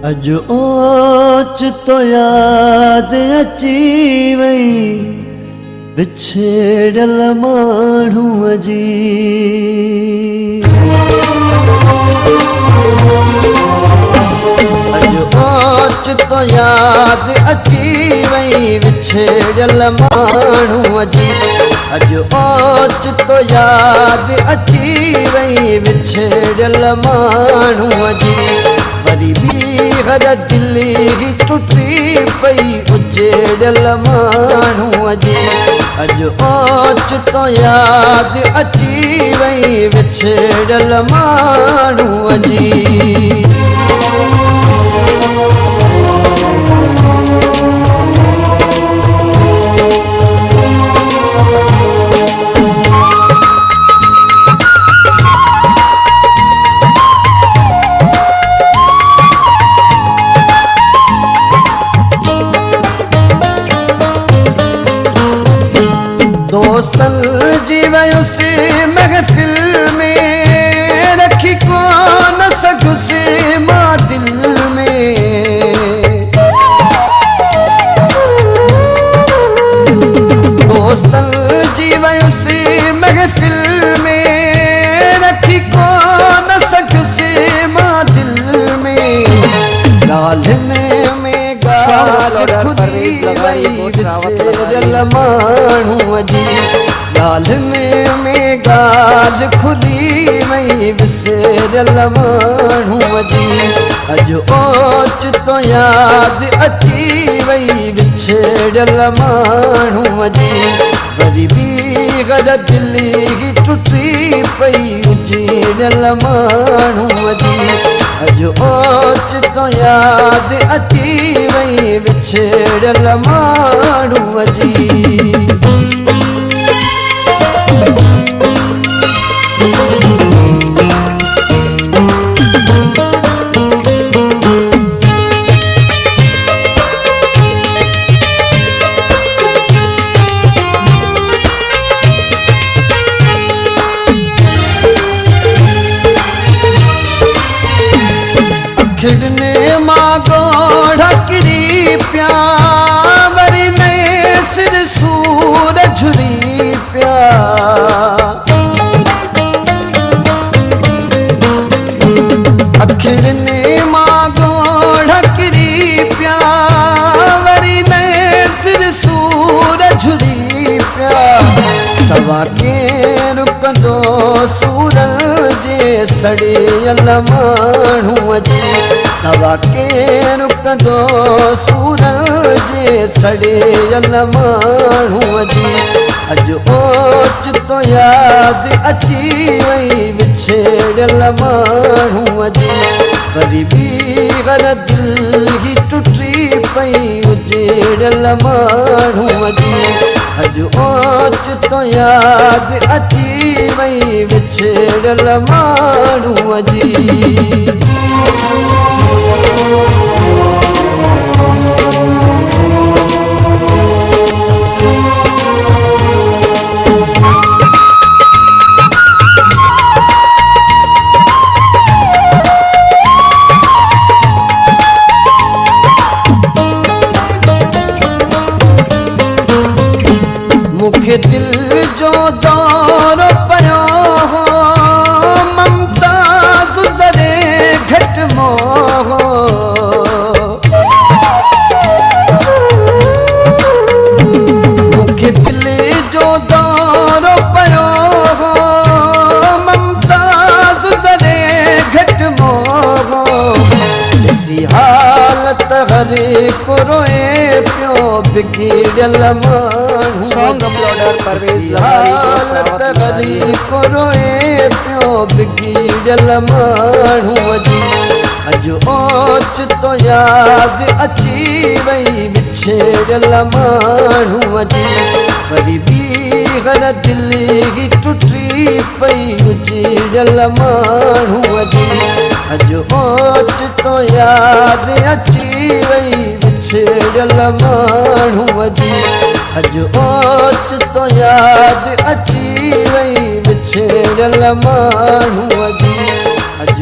अज ओच तो याद अची वई विछड़ल माण्हूअ जी। अज ओच तो याद अची वई विछड़ल माण्हूअ जी। अज ओच तो याद अची वई विछड़ल माण्हूअ जी। वरी भी हर दिली टुटी पई उजेड़ल माण्हूअ जी। अज ओच तो याद अची वई विछड़ल माण्हूअ जी। दोस्तन जी वयुसी महफिल में रखी कौन सगुसी मां दिल में। दोस्तन जी वयुसी महफिल में रखी कौन सगुसी मां दिल में। गालिन में गाल खुदी वई विसरल माण्हूअ जी। गालिन में गाल खुदी वई विसरल माण्हूअ जी। अज ओच तो याद अची वई विछड़ल माण्हूअ जी। वरी भी घर दिली टुटी पई उजेड़ल माण्हूअ जी। अज ओच तो याद अची वई विछड़ल माण्हूअ जी। खिड़ने मां गोढ़ किरी प्या वरी में सिर सूर झुरी प्या। खिड़ने मां गोढ़ किरी प्या वरी में सिर सूर झुरी प्या। तवा के रुकंदो सूरज जे सड़ियल माण्हूअ जी। तवा के रुकंदो सूरज जे सड़ियल माण्हूअ जी। अज ओच तो याद अची वई विछड़ल माण्हूअ जी। वरी भी घर दिल ही टुटी पई उजेड़ल माण्हूअ जी। अज ओच तो याद अची वई विछड़ल माण्हूअ जी। मुखे दिल जो दौर पयो हो ममताज़ ज़रे घट मोह। मुखे दिल जो दौर पयो हो ममताज़ ज़रे घट मोह। इसी हालत हर को रोए प्यो बिगड़ल माण्हू। हालत हरी को रोए प्यो बिगड़ल माण्हूअ जी। अज ओच तो याद अची वई विछड़ल माण्हूअ जी। वरी भी घर दिली टुटी पई उजेड़ल माण्हूअ जी। अज ओच तो याद अची वई विछड़ल माण्हूअ जी। अज ओच तो याद अची वई विछड़ल माण्हूअ जी। अज